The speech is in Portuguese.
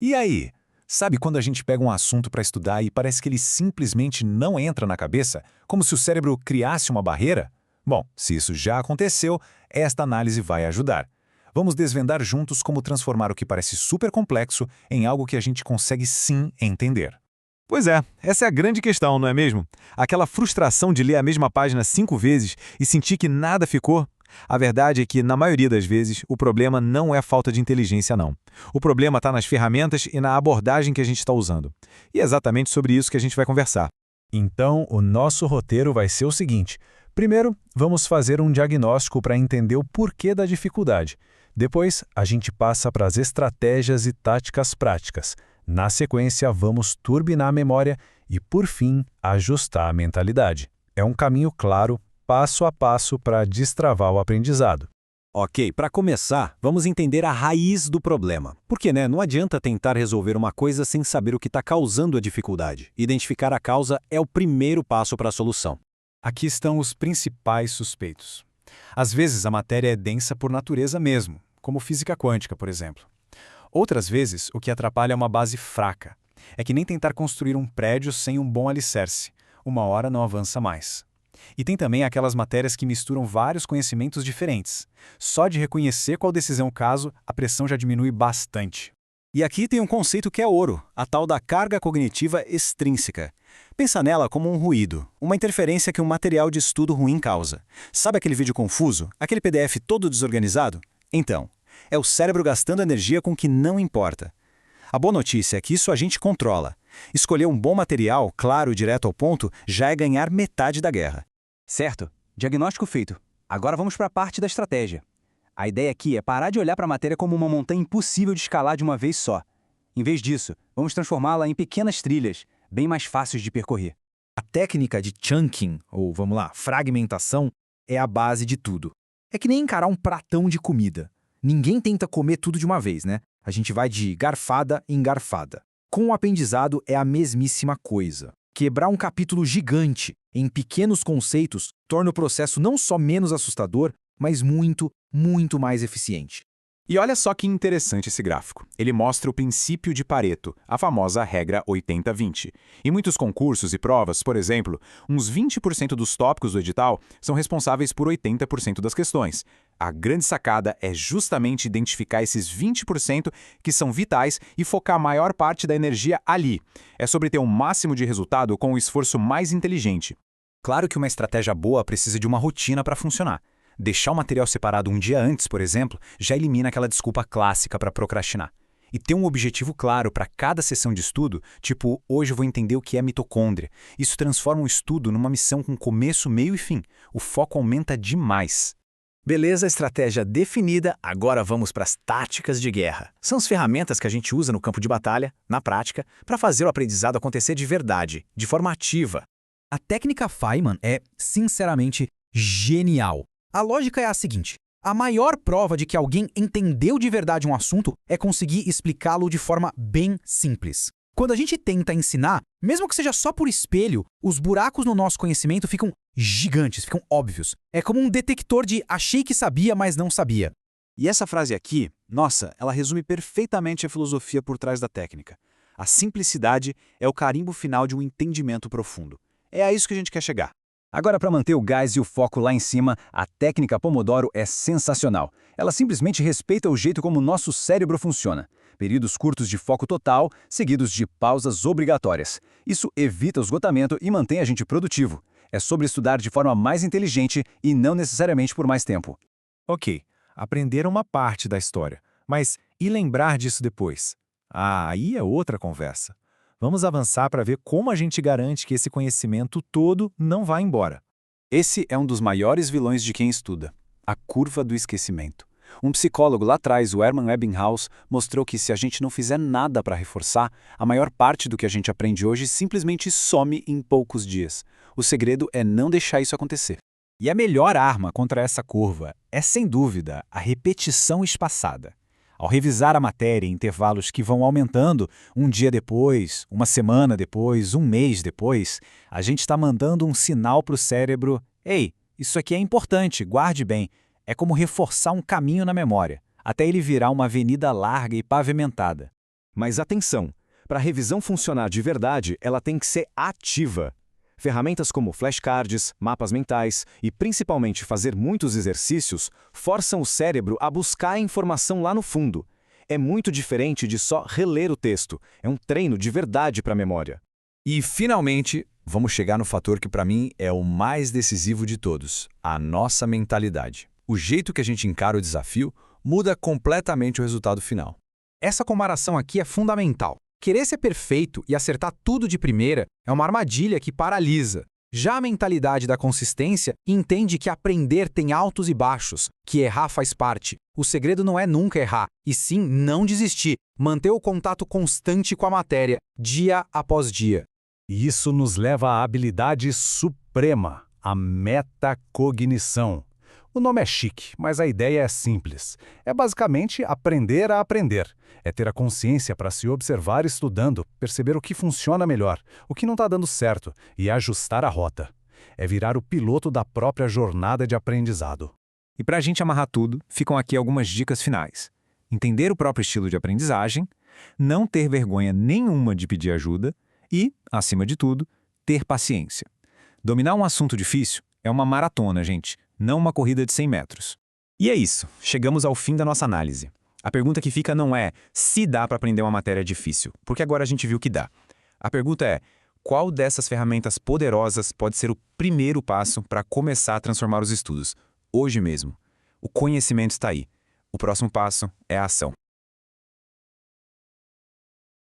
E aí? Sabe quando a gente pega um assunto para estudar e parece que ele simplesmente não entra na cabeça, como se o cérebro criasse uma barreira? Bom, se isso já aconteceu, esta análise vai ajudar. Vamos desvendar juntos como transformar o que parece super complexo em algo que a gente consegue sim entender. Pois é, essa é a grande questão, não é mesmo? Aquela frustração de ler a mesma página 5 vezes e sentir que nada ficou. A verdade é que, na maioria das vezes, o problema não é falta de inteligência, não. O problema está nas ferramentas e na abordagem que a gente está usando. E é exatamente sobre isso que a gente vai conversar. Então, o nosso roteiro vai ser o seguinte. Primeiro, vamos fazer um diagnóstico para entender o porquê da dificuldade. Depois, a gente passa para as estratégias e táticas práticas. Na sequência, vamos turbinar a memória e, por fim, ajustar a mentalidade. É um caminho claro, passo a passo para destravar o aprendizado. Ok, para começar, vamos entender a raiz do problema. Porque, não adianta tentar resolver uma coisa sem saber o que está causando a dificuldade. Identificar a causa é o primeiro passo para a solução. Aqui estão os principais suspeitos. Às vezes a matéria é densa por natureza mesmo, como física quântica, por exemplo. Outras vezes, o que atrapalha é uma base fraca. É que nem tentar construir um prédio sem um bom alicerce. Uma hora não avança mais. E tem também aquelas matérias que misturam vários conhecimentos diferentes. Só de reconhecer qual decisão é o caso, a pressão já diminui bastante. E aqui tem um conceito que é ouro, a tal da carga cognitiva extrínseca. Pensa nela como um ruído, uma interferência que um material de estudo ruim causa. Sabe aquele vídeo confuso? Aquele PDF todo desorganizado? Então, é o cérebro gastando energia com o que não importa. A boa notícia é que isso a gente controla. Escolher um bom material, claro e direto ao ponto, já é ganhar metade da guerra. Certo, diagnóstico feito. Agora vamos para a parte da estratégia. A ideia aqui é parar de olhar para a matéria como uma montanha impossível de escalar de uma vez só. Em vez disso, vamos transformá-la em pequenas trilhas, bem mais fáceis de percorrer. A técnica de chunking, ou fragmentação, é a base de tudo. É que nem encarar um pratão de comida. Ninguém tenta comer tudo de uma vez, né? A gente vai de garfada em garfada. Com o aprendizado é a mesmíssima coisa. Quebrar um capítulo gigante em pequenos conceitos torna o processo não só menos assustador, mas muito, muito mais eficiente. E olha só que interessante esse gráfico. Ele mostra o princípio de Pareto, a famosa regra 80-20. Em muitos concursos e provas, por exemplo, uns 20% dos tópicos do edital são responsáveis por 80% das questões. A grande sacada é justamente identificar esses 20% que são vitais e focar a maior parte da energia ali. É sobre ter um máximo de resultado com o esforço mais inteligente. Claro que uma estratégia boa precisa de uma rotina para funcionar. Deixar o material separado um dia antes, por exemplo, já elimina aquela desculpa clássica para procrastinar. E ter um objetivo claro para cada sessão de estudo, tipo, hoje eu vou entender o que é mitocôndria. Isso transforma o estudo numa missão com começo, meio e fim. O foco aumenta demais. Beleza, estratégia definida, agora vamos para as táticas de guerra. São as ferramentas que a gente usa no campo de batalha, na prática, para fazer o aprendizado acontecer de verdade, de forma ativa. A técnica Feynman é, sinceramente, genial. A lógica é a seguinte: a maior prova de que alguém entendeu de verdade um assunto é conseguir explicá-lo de forma bem simples. Quando a gente tenta ensinar, mesmo que seja só por espelho, os buracos no nosso conhecimento ficam gigantes, ficam óbvios. É como um detector de achei que sabia, mas não sabia. E essa frase aqui, nossa, ela resume perfeitamente a filosofia por trás da técnica. A simplicidade é o carimbo final de um entendimento profundo. É a isso que a gente quer chegar. Agora, para manter o gás e o foco lá em cima, a técnica Pomodoro é sensacional. Ela simplesmente respeita o jeito como o nosso cérebro funciona. Períodos curtos de foco total, seguidos de pausas obrigatórias. Isso evita o esgotamento e mantém a gente produtivo. É sobre estudar de forma mais inteligente e não necessariamente por mais tempo. Ok, aprender uma parte da história, mas e lembrar disso depois? Aí é outra conversa. Vamos avançar para ver como a gente garante que esse conhecimento todo não vá embora. Esse é um dos maiores vilões de quem estuda, a curva do esquecimento. Um psicólogo lá atrás, o Hermann Ebbinghaus, mostrou que se a gente não fizer nada para reforçar, a maior parte do que a gente aprende hoje simplesmente some em poucos dias. O segredo é não deixar isso acontecer. E a melhor arma contra essa curva é, sem dúvida, a repetição espaçada. Ao revisar a matéria em intervalos que vão aumentando, um dia depois, uma semana depois, um mês depois, a gente está mandando um sinal para o cérebro: ei, isso aqui é importante, guarde bem. É como reforçar um caminho na memória, até ele virar uma avenida larga e pavimentada. Mas atenção, para a revisão funcionar de verdade, ela tem que ser ativa. Ferramentas como flashcards, mapas mentais e principalmente fazer muitos exercícios forçam o cérebro a buscar a informação lá no fundo. É muito diferente de só reler o texto, é um treino de verdade para a memória. E, finalmente, vamos chegar no fator que para mim é o mais decisivo de todos, a nossa mentalidade. O jeito que a gente encara o desafio muda completamente o resultado final. Essa comparação aqui é fundamental. Querer ser perfeito e acertar tudo de primeira é uma armadilha que paralisa. Já a mentalidade da consistência entende que aprender tem altos e baixos, que errar faz parte. O segredo não é nunca errar, e sim não desistir, manter o contato constante com a matéria, dia após dia. E isso nos leva à habilidade suprema, a metacognição. O nome é chique, mas a ideia é simples. É basicamente aprender a aprender. É ter a consciência para se observar estudando, perceber o que funciona melhor, o que não está dando certo e ajustar a rota. É virar o piloto da própria jornada de aprendizado. E para a gente amarrar tudo, ficam aqui algumas dicas finais. Entender o próprio estilo de aprendizagem, não ter vergonha nenhuma de pedir ajuda e, acima de tudo, ter paciência. Dominar um assunto difícil é uma maratona, gente, não uma corrida de 100 metros. E é isso, chegamos ao fim da nossa análise. A pergunta que fica não é se dá para aprender uma matéria difícil, porque agora a gente viu que dá. A pergunta é, qual dessas ferramentas poderosas pode ser o primeiro passo para começar a transformar os estudos? Hoje mesmo. O conhecimento está aí. O próximo passo é a ação.